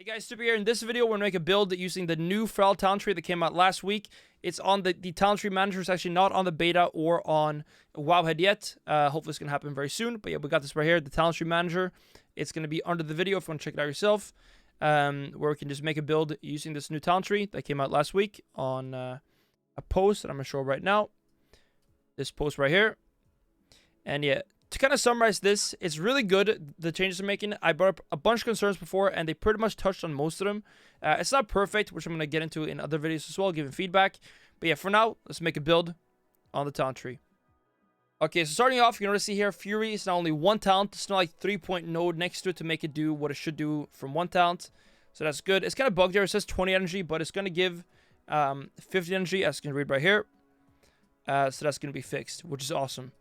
Hey guys, Snupy here. In this video, we're going to make a build using the new Feral talent tree that came out last week. It's on the talent tree manager. It's actually not on the beta or on Wowhead yet. Hopefully it's going to happen very soon. But yeah, we got this right here, the talent tree manager. It's going to be under the video if you want to check it out yourself. Where we can just make a build using this new talent tree that came out last week on a post that I'm going to show right now. This post right here. And yeah, to kind of summarize this, it's really good, the changes I'm making. I brought up a bunch of concerns before, and they pretty much touched on most of them. It's not perfect, which I'm going to get into in other videos as well, giving feedback. But yeah, for now, let's make a build on the talent tree. Okay, so starting off, you can already see here, Fury is now only one talent. It's not like 3.0 next to it to make it do what it should do from one talent. So that's good. It's kind of bugged here. It says 20 energy, but it's going to give 50 energy, as you can read right here. So that's going to be fixed, which is awesome.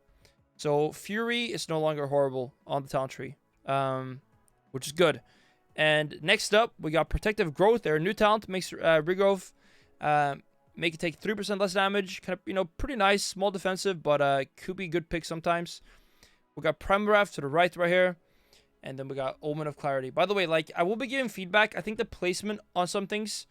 So Fury is no longer horrible on the talent tree, which is good. And next up, we got Protective Growth. Their new talent makes regrowth, make it take 3% less damage. Kind of, pretty nice, small defensive, but could be a good pick sometimes. We got Primal Wrath to the right here, and then we got Omen of Clarity. By the way, I will be giving feedback. I think the placement on some things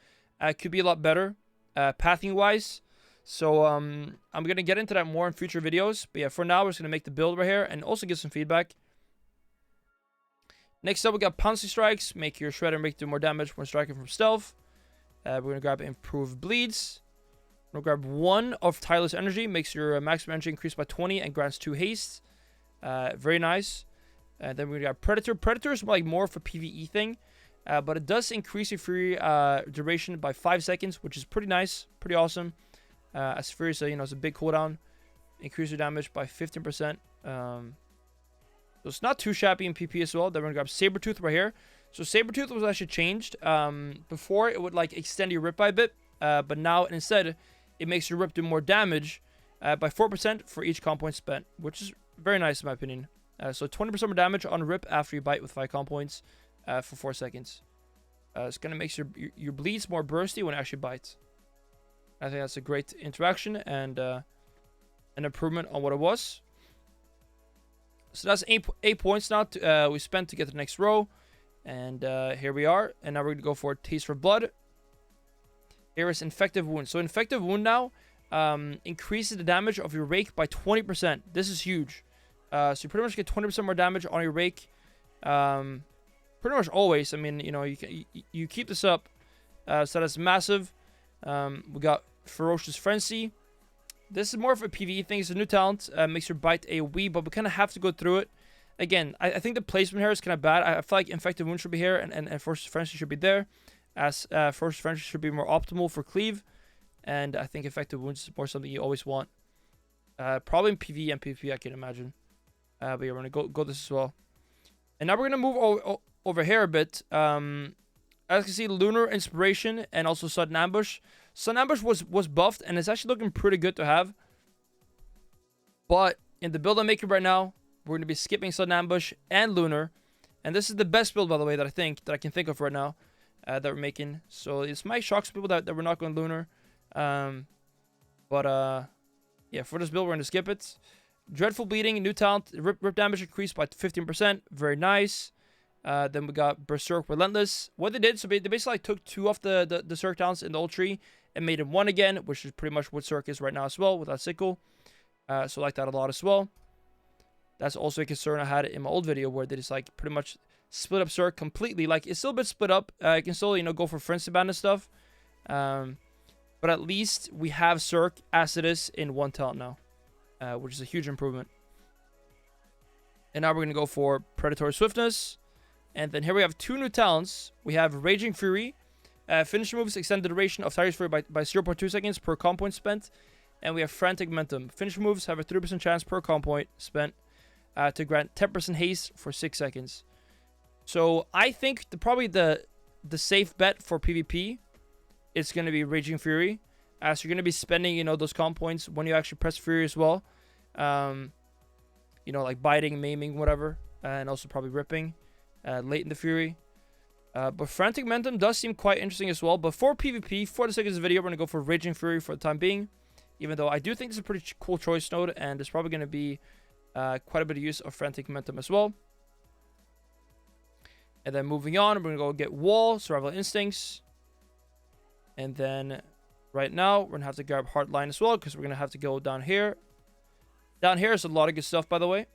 could be a lot better, pathing wise. So, I'm going to get into that more in future videos. But yeah, for now, we're just going to make the build right here and also give some feedback. Next up, we got Pouncing Strikes. Make your Shredder make do more damage when striking from stealth. We're going to grab Improved Bleeds. We're going to grab 1 of Tireless Energy. Makes your maximum energy increase by 20 and grants 2 haste. Very nice. And then we got Predator. Predator is more of a PvE thing. But it does increase your Fury duration by 5 seconds, which is pretty nice. Pretty awesome. As Fury, so it's a big cooldown. Increase your damage by 15%. So it's not too shabby in PP as well. Then we're gonna grab Sabretooth right here. So Sabretooth was actually changed. Before it would extend your rip by a bit, but now instead it makes your rip do more damage by 4% for each comp point spent, which is very nice in my opinion. So 20% more damage on rip after you bite with 5 comp points for 4 seconds. It's gonna make your bleeds more bursty when it actually bites. I think that's a great interaction and an improvement on what it was. So that's 8 points now we spent to get to the next row. And here we are. And now we're going to go for Taste for Blood. Here is Infective Wound. So Infective Wound now increases the damage of your Rake by 20%. This is huge. So you pretty much get 20% more damage on your Rake. Pretty much always. I mean, you keep this up. So that's massive. We got Ferocious Frenzy. This is more of a PvE thing. It's a new talent. Makes your bite AoE, but we kind of have to go through it. Again, I think the placement here is kind of bad. I feel like Infective Wound should be here, and Ferocious Frenzy should be there. As Ferocious Frenzy should be more optimal for cleave. And I think Infective Wound is more something you always want. Probably in PvE and PvP, I can imagine. But yeah, we're going to go this as well. And now we're going to move over here a bit. As you can see, Lunar Inspiration and also Sudden Ambush. Sudden Ambush was buffed, and it's actually looking pretty good to have. But in the build I'm making right now, we're going to be skipping Sudden Ambush and Lunar. And this is the best build, by the way, that I can think of right now that we're making. So this might shock some people that we're not going Lunar. Yeah, for this build, we're going to skip it. Dreadful Bleeding, new talent. Rip damage increased by 15%. Very nice. Then we got Berserk Relentless. What they did, so they basically took 2 off the Berserk talents in the old tree and made it 1 again, which is pretty much what Berserk is right now as well with that sickle. So I like that a lot as well. That's also a concern I had in my old video where they just pretty much split up Berserk completely. It's still a bit split up. You can still go for Frenzy Band and stuff. But at least we have Berserk as it is in 1 talent now, which is a huge improvement. And now we're gonna go for Predatory Swiftness. And then here we have 2 new talents. We have Raging Fury. Finish moves extend the duration of Tireless Fury by 0.2 seconds per comp point spent. And we have Frantic Momentum. Finish moves have a 3% chance per comp point spent to grant 10% haste for 6 seconds. So I think probably the safe bet for PvP is going to be Raging Fury. As you're going to be spending, those comp points when you actually press Fury as well. Like biting, maiming, whatever. And also probably ripping. Late in the Fury. But Frantic Momentum does seem quite interesting as well. But for PvP, for the sake of this video, we're going to go for Raging Fury for the time being. Even though I do think this is a pretty cool choice node. And there's probably going to be quite a bit of use of Frantic Momentum as well. And then moving on, we're going to go get Wall, Survival Instincts. And then right now, we're going to have to grab Hardline as well, because we're going to have to go down here. Down here is a lot of good stuff, by the way.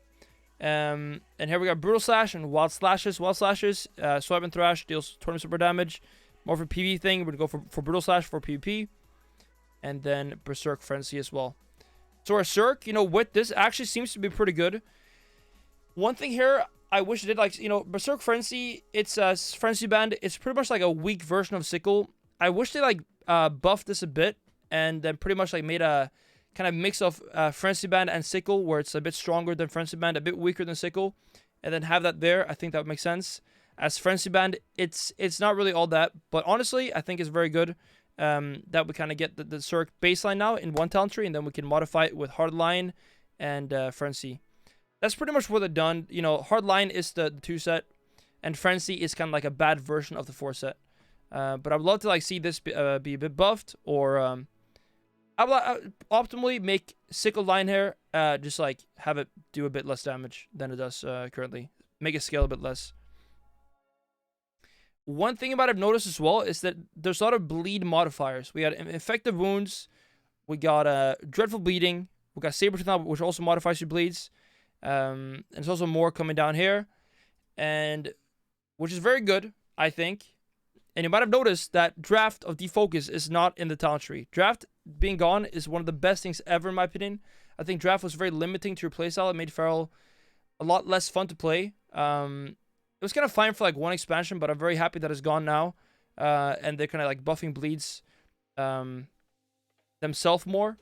And here we got Brutal Slash and Wild Slashes. Wild Slashes, Swipe and Thrash deals 20 super damage. More for PvP thing, we're going to go for Brutal Slash for PvP. And then Berserk Frenzy as well. So our Berserk, you know, with this actually seems to be pretty good. One thing here, I wish it did, like, you know, Berserk Frenzy, it's a Frenzy Band. It's pretty much like a weak version of Sickle. I wish they, like, buffed this a bit and then pretty much, like, made a kind of mix of Frenzy Band and Sickle, where it's a bit stronger than Frenzy Band, a bit weaker than Sickle, and then have that there. I think that would make sense. As Frenzy Band, it's not really all that, but honestly, I think it's very good. That we kind of get the Berserk baseline now in one talent tree, and then we can modify it with Hardline and Frenzy. That's pretty much what they've done. You know, Hardline is the 2 set, and Frenzy is kind of like a bad version of the 4 set. But I'd love to like see this be a bit buffed, or I would optimally make Sickle Line here, just like have it do a bit less damage than it does currently. Make it scale a bit less. One thing about I've noticed as well is that there's a lot of bleed modifiers. We got Effective Wounds, we got Dreadful Bleeding, we got Sabertooth now, which also modifies your bleeds. And there's also more coming down here, and which is very good, I think. And you might have noticed that Draft of Defocus is not in the talent tree. Draft being gone is one of the best things ever, in my opinion. I think Draft was very limiting to your playstyle. It made Feral a lot less fun to play. It was kind of fine for like one expansion, but I'm very happy that it's gone now. And they're kind of like buffing bleeds themselves more.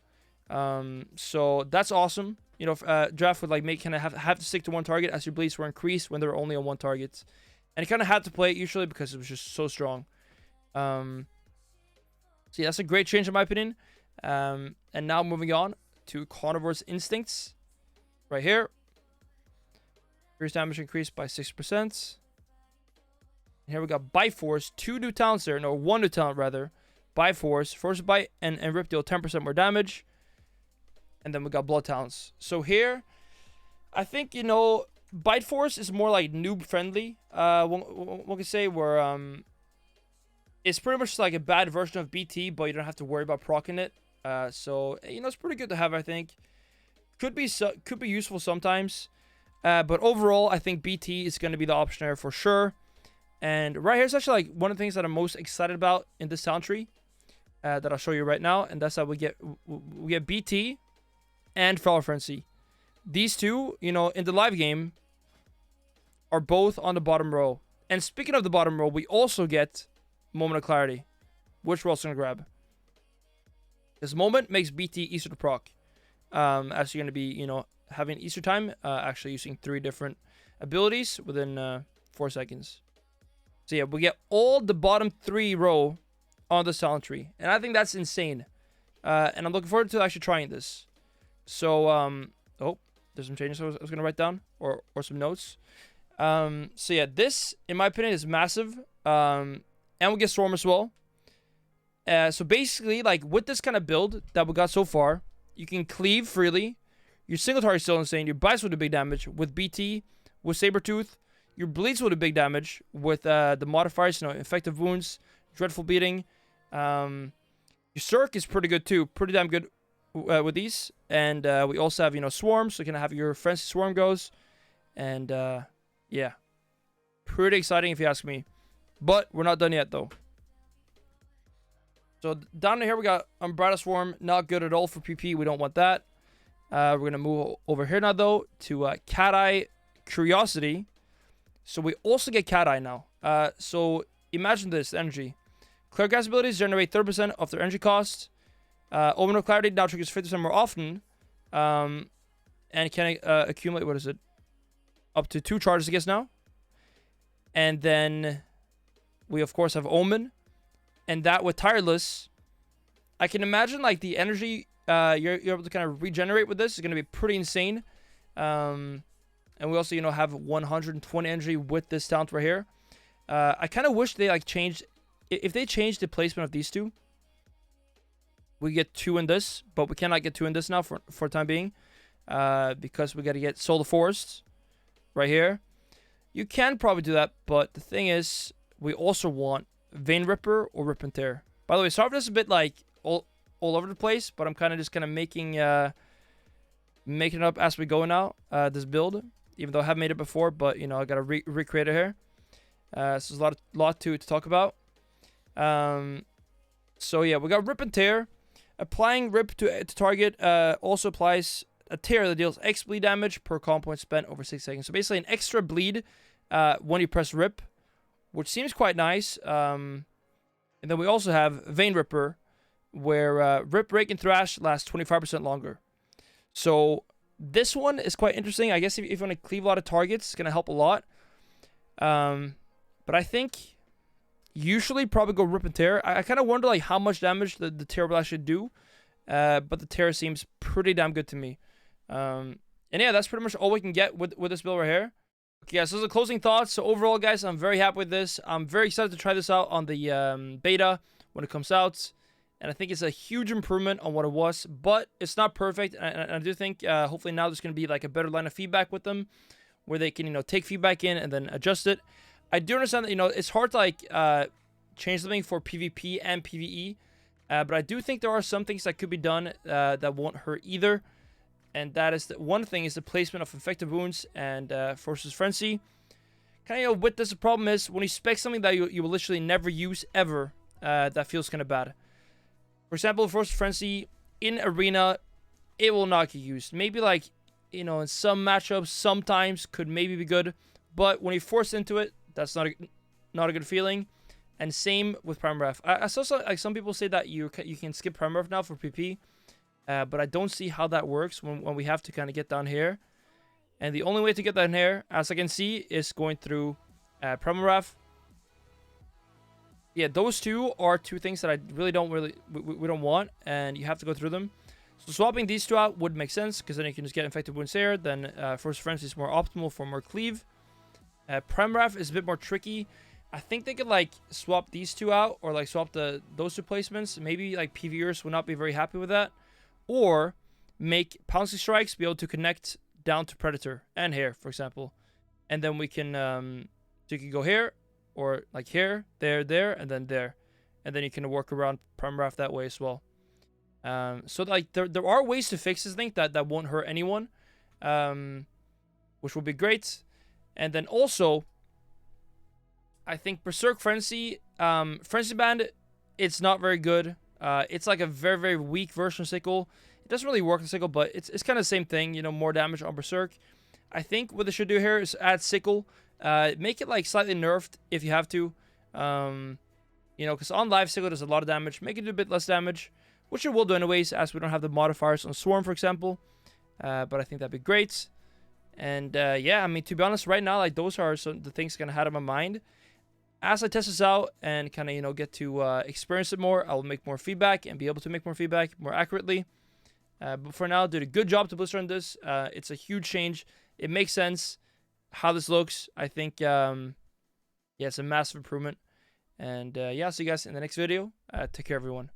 So that's awesome. You know, Draft would like make kind of have to stick to one target as your bleeds were increased when they were only on one target. And he kind of had to play it usually because it was just so strong. So yeah, that's a great change in my opinion. And now moving on to Carnivore's Instincts. Right here. Increased damage increased by 6%. And here we got Bite Force. 2 new talents there. No, 1 new talent rather. Bite Force. Force Bite and Rip deal 10% more damage. And then we got Blood talents. So here, I think, you know, Bite Force is more like noob friendly. One could say where it's pretty much like a bad version of BT, but you don't have to worry about proccing it. So you know, it's pretty good to have, I think. Could be useful sometimes. But overall, I think BT is going to be the option there for sure. And right here is actually like one of the things that I'm most excited about in this talent tree that I'll show you right now. And that's how we get BT and Feral Frenzy. These two, you know, in the live game are both on the bottom row. And speaking of the bottom row, we also get Moment of Clarity, which we're also going to grab. This moment makes BT easier to proc. As you're going to be, you know, having Easter time, actually using 3 different abilities within 4 seconds. So yeah, we get all the bottom 3 row on the talent tree. And I think that's insane. And I'm looking forward to actually trying this. So, oh, there's some changes I was going to write down, or some notes. So yeah, this, in my opinion, is massive. And we get Storm as well. So basically, like, with this kind of build that we got so far, you can cleave freely. Your single target is still insane. Your bites will do big damage with BT, with Sabertooth. Your bleeds will do big damage with the modifiers, you know, Effective Wounds, Dreadful Beating. Your Cirque is pretty good too. Pretty damn good with these. And we also have, you know, Swarm, so you can have your Frenzy Swarm goes. And yeah, pretty exciting if you ask me. But we're not done yet though. So down here we got Umbrella Swarm. Not good at all for PP. We don't want that. We're going to move over here now, though, to Cat Eye Curiosity. So we also get Cat Eye now. So imagine this energy. Clear gas abilities generate 30% of their energy cost. Omen of Clarity now triggers 50% more often. And can accumulate, what is it? Up to 2 charges, I guess, now. And then we, of course, have Omen. And that with Tireless, I can imagine, like, the energy you're able to kind of regenerate with this is going to be pretty insane. And we also, you know, have 120 energy with this talent right here. I kind of wish they, like, changed... If they changed the placement of these two, we get 2 in this, but we cannot get 2 in this now for the time being. Because we got to get Soul of Forest right here. You can probably do that, but the thing is, we also want Vein Ripper or Rip and Tear. By the way, sorry for this a bit like all over the place, but I'm kind of making it up as we go now. This build, even though I have made it before, but you know I gotta recreate it here. So there's a lot to talk about. So yeah, we got Rip and Tear. Applying Rip to target also applies a tear that deals X bleed damage per comp point spent over 6 seconds. So basically an extra bleed when you press Rip, which seems quite nice. And then we also have Vein Ripper, where Rip, Rake, and Thrash lasts 25% longer. So this one is quite interesting. I guess if you want to cleave a lot of targets, it's going to help a lot. But I think usually probably go Rip and Tear. I kind of wonder like how much damage the Tear will actually do. But the Tear seems pretty damn good to me. And yeah, that's pretty much all we can get with this build right here. Okay, guys, so those are the closing thoughts. So overall, guys, I'm very happy with this. I'm very excited to try this out on the beta when it comes out. And I think it's a huge improvement on what it was. But it's not perfect. And I do think hopefully now there's going to be like a better line of feedback with them, where they can, you know, take feedback in and then adjust it. I do understand that, you know, it's hard to like change something for PvP and PvE. But I do think there are some things that could be done that won't hurt either. And that is one thing is the placement of infected wounds and Force's Frenzy. Kind of, you know, with this, the problem is when you spec something that you will literally never use ever, that feels kind of bad. For example, Force's Frenzy in Arena, it will not get used. Maybe like, you know, in some matchups, sometimes could maybe be good. But when you force into it, that's not a good feeling. And same with Prime Ref. I saw some people say that you can skip Prime Ref now for PP. But I don't see how that works when we have to kind of get down here. And the only way to get down here, as I can see, is going through Prime Ref. Yeah, those two are two things that I really don't we don't want. And you have to go through them. So swapping these two out would make sense, because then you can just get infected wounds there. Then First Frenzy is more optimal for more cleave. Prime Ref is a bit more tricky. I think they could like swap these two out, or like swap those two placements. Maybe like PvEers will not be very happy with that. Or make Pouncing Strikes be able to connect down to Predator and here, for example. And then we can, so you can go here, or like here, there, and then there. And then you can work around Prime Ref that way as well. So like there are ways to fix this thing that won't hurt anyone, which will be great. And then also, I think Berserk Frenzy, Frenzy Band, it's not very good. It's like a very, very weak version of Sickle. It doesn't really work in Sickle, but it's kind of the same thing, you know, more damage on Berserk. I think what they should do here is add Sickle. Make it like slightly nerfed if you have to. You know, because on live Sickle does a lot of damage. Make it do a bit less damage, which it will do anyways, as we don't have the modifiers on Swarm, for example. But I think that'd be great. And yeah, I mean, to be honest, right now, like those are some of the things kind of had in my mind. As I test this out and kind of, you know, get to experience it more, I will make more feedback and be able to make more feedback more accurately. But for now, did a good job to Blizzard on this. It's a huge change. It makes sense how this looks. I think, yeah, it's a massive improvement. And yeah, I'll see you guys in the next video. Take care, everyone.